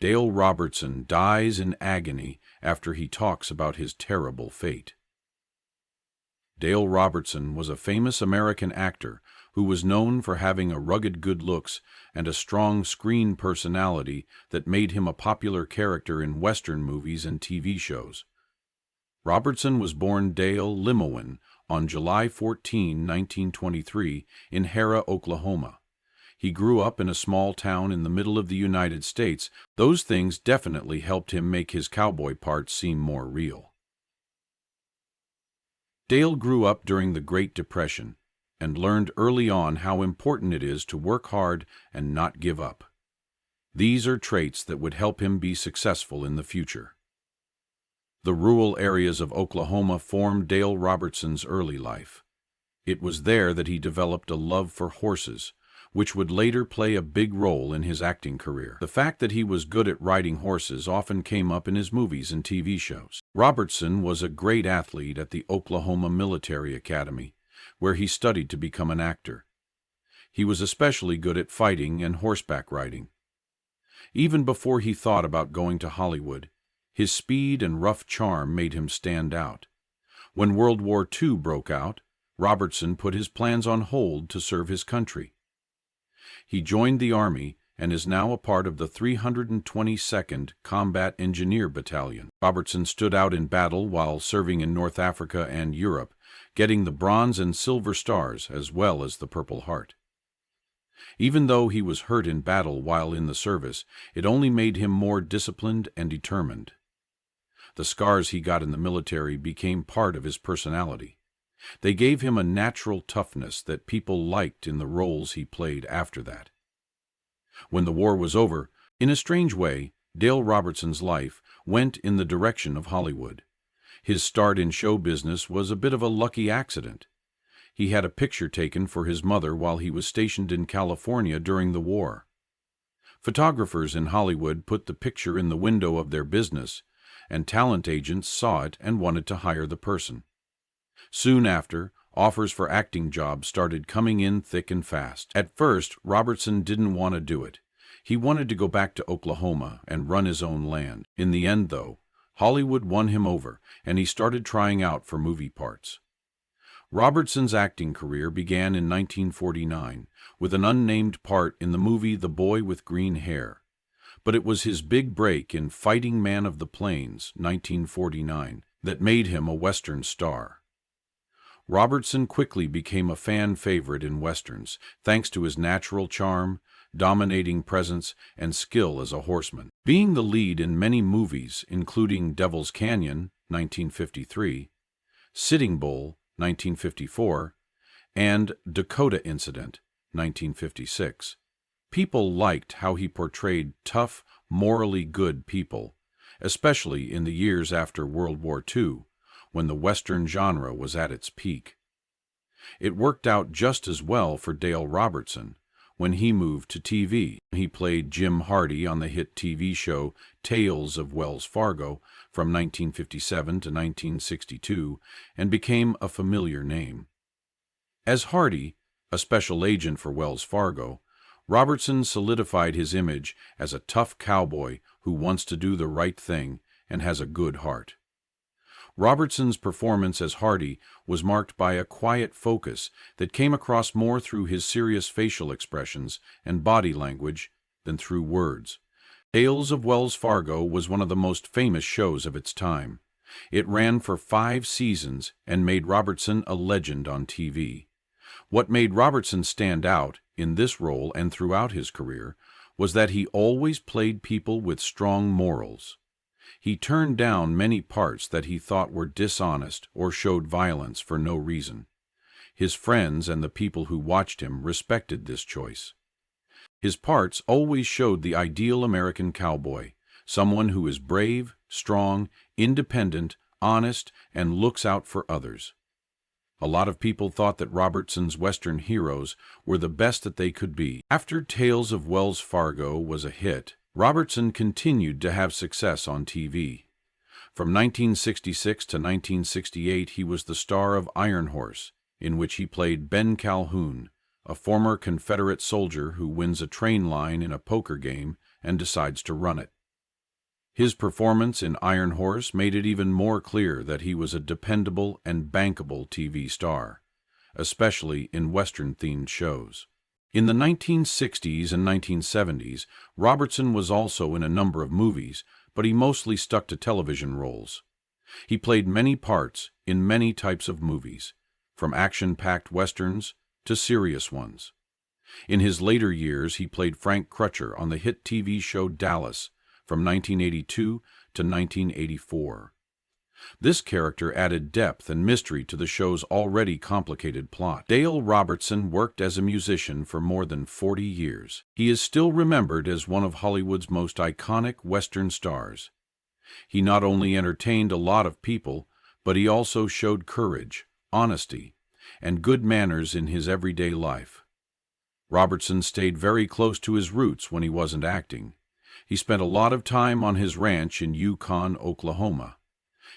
Dale Robertson dies in agony after he talks about his terrible fate. Dale Robertson was a famous American actor who was known for having a rugged good looks and a strong screen personality that made him a popular character in Western movies and TV shows. Robertson was born Dale Limowin on July 14, 1923, in Harrah, Oklahoma. He grew up in a small town in the middle of the United States. Those things definitely helped him make his cowboy parts seem more real. Dale grew up during the Great Depression and learned early on how important it is to work hard and not give up. These are traits that would help him be successful in the future. The rural areas of Oklahoma formed Dale Robertson's early life. It was there that he developed a love for horses, which would later play a big role in his acting career. The fact that he was good at riding horses often came up in his movies and TV shows. Robertson was a great athlete at the Oklahoma Military Academy, where he studied to become an actor. He was especially good at fighting and horseback riding. Even before he thought about going to Hollywood, his speed and rough charm made him stand out. When World War II broke out, Robertson put his plans on hold to serve his country. He joined the Army and is now a part of the 322nd Combat Engineer Battalion. Robertson stood out in battle while serving in North Africa and Europe, getting the Bronze and Silver Stars as well as the Purple Heart. Even though he was hurt in battle while in the service, it only made him more disciplined and determined. The scars he got in the military became part of his personality. They gave him a natural toughness that people liked in the roles he played after that. When the war was over, in a strange way, Dale Robertson's life went in the direction of Hollywood. His start in show business was a bit of a lucky accident. He had a picture taken for his mother while he was stationed in California during the war. Photographers in Hollywood put the picture in the window of their business, and talent agents saw it and wanted to hire the person. Soon after, offers for acting jobs started coming in thick and fast. At first, Robertson didn't want to do it. He wanted to go back to Oklahoma and run his own land. In the end, though, Hollywood won him over, and he started trying out for movie parts. Robertson's acting career began in 1949 with an unnamed part in the movie The Boy with Green Hair. But it was his big break in Fighting Man of the Plains, 1949, that made him a Western star. Robertson quickly became a fan favorite in Westerns, thanks to his natural charm, dominating presence, and skill as a horseman. Being the lead in many movies, including Devil's Canyon, 1953, Sitting Bull, 1954, and Dakota Incident, 1956, people liked how he portrayed tough, morally good people, especially in the years after World War II, when the Western genre was at its peak. It worked out just as well for Dale Robertson when he moved to TV. He played Jim Hardy on the hit TV show Tales of Wells Fargo from 1957 to 1962 and became a familiar name. As Hardy, a special agent for Wells Fargo, Robertson solidified his image as a tough cowboy who wants to do the right thing and has a good heart. Robertson's performance as Hardy was marked by a quiet focus that came across more through his serious facial expressions and body language than through words. Tales of Wells Fargo was one of the most famous shows of its time. It ran for 5 seasons and made Robertson a legend on TV. What made Robertson stand out in this role and throughout his career was that he always played people with strong morals. He turned down many parts that he thought were dishonest or showed violence for no reason. His friends and the people who watched him respected this choice. His parts always showed the ideal American cowboy, someone who is brave, strong, independent, honest, and looks out for others. A lot of people thought that Robertson's Western heroes were the best that they could be. After Tales of Wells Fargo was a hit, Robertson continued to have success on TV. From 1966 to 1968, he was the star of Iron Horse, in which he played Ben Calhoun, a former Confederate soldier who wins a train line in a poker game and decides to run it. His performance in Iron Horse made it even more clear that he was a dependable and bankable TV star, especially in Western-themed shows. In the 1960s and 1970s, Robertson was also in a number of movies, but he mostly stuck to television roles. He played many parts in many types of movies, from action-packed westerns to serious ones. In his later years, he played Frank Crutcher on the hit TV show Dallas from 1982 to 1984. This character added depth and mystery to the show's already complicated plot. Dale Robertson worked as a musician for more than 40 years. He is still remembered as one of Hollywood's most iconic Western stars. He not only entertained a lot of people, but he also showed courage, honesty, and good manners in his everyday life. Robertson stayed very close to his roots when he wasn't acting. He spent a lot of time on his ranch in Yukon, Oklahoma.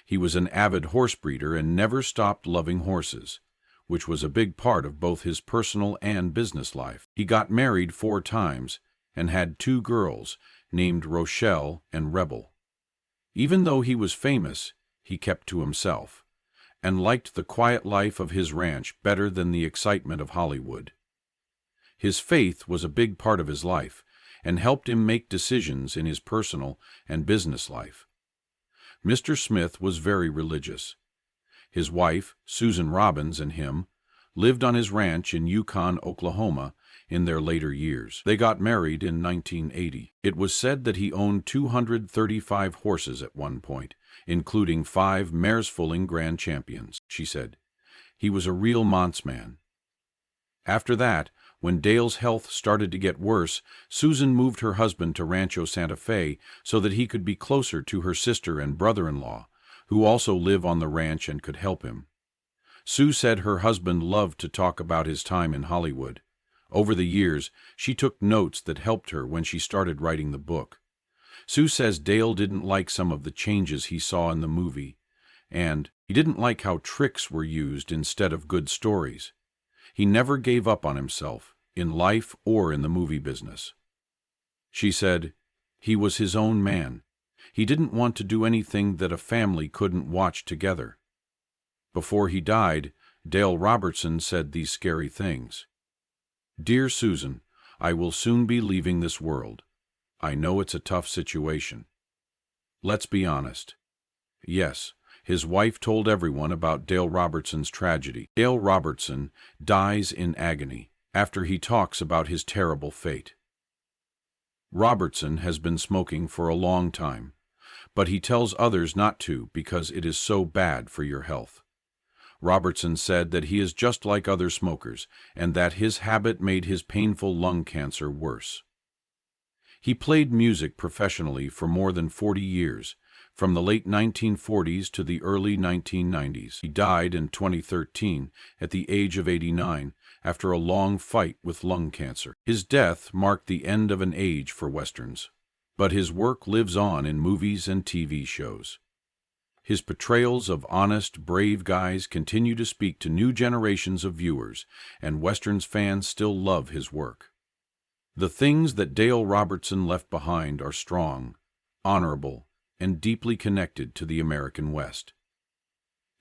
He was an avid horse breeder and never stopped loving horses, which was a big part of both his personal and business life. He got married 4 times and had 2 girls named Rochelle and Rebel. Even though he was famous, he kept to himself and liked the quiet life of his ranch better than the excitement of Hollywood. His faith was a big part of his life and helped him make decisions in his personal and business life. Mr. Smith was very religious. His wife, Susan Robbins, and him lived on his ranch in Yukon, Oklahoma in their later years. They got married in 1980. It was said that he owned 235 horses at one point, including 5 mare-foaling grand champions. She said, "He was a real man's man." After that, when Dale's health started to get worse, Susan moved her husband to Rancho Santa Fe so that he could be closer to her sister and brother-in-law, who also live on the ranch and could help him. Sue said her husband loved to talk about his time in Hollywood. Over the years, she took notes that helped her when she started writing the book. Sue says Dale didn't like some of the changes he saw in the movie, and he didn't like how tricks were used instead of good stories. He never gave up on himself, in life or in the movie business. She said, "He was his own man. He didn't want to do anything that a family couldn't watch together." Before he died, Dale Robertson said these scary things. "Dear Susan, I will soon be leaving this world. I know it's a tough situation." Let's be honest. Yes, his wife told everyone about Dale Robertson's tragedy. Dale Robertson dies in agony after he talks about his terrible fate. Robertson has been smoking for a long time, but he tells others not to because it is so bad for your health. Robertson said that he is just like other smokers and that his habit made his painful lung cancer worse. He played music professionally for more than 40 years, from the late 1940s to the early 1990s. He died in 2013 at the age of 89 after a long fight with lung cancer. His death marked the end of an age for Westerns, but his work lives on in movies and TV shows. His portrayals of honest, brave guys continue to speak to new generations of viewers, and Westerns fans still love his work. The things that Dale Robertson left behind are strong, honorable, and deeply connected to the American West.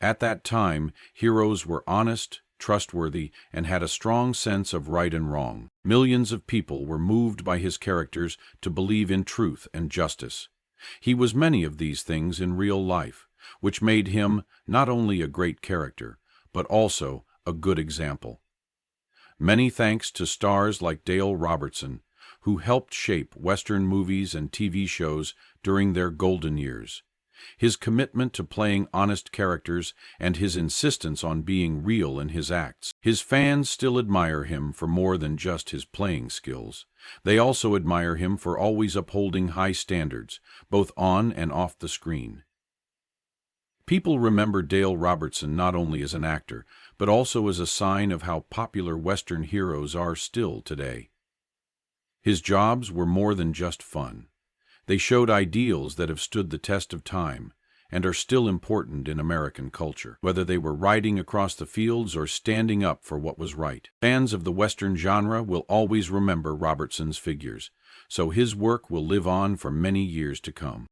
At that time, heroes were honest, trustworthy, and had a strong sense of right and wrong. Millions of people were moved by his characters to believe in truth and justice. He was many of these things in real life, which made him not only a great character, but also a good example. Many thanks to stars like Dale Robertson, who helped shape Western movies and TV shows during their golden years. His commitment to playing honest characters and his insistence on being real in his acts. His fans still admire him for more than just his playing skills. They also admire him for always upholding high standards, both on and off the screen. People remember Dale Robertson not only as an actor, but also as a sign of how popular Western heroes are still today. His jobs were more than just fun. They showed ideals that have stood the test of time and are still important in American culture, whether they were riding across the fields or standing up for what was right. Fans of the Western genre will always remember Robertson's figures, so his work will live on for many years to come.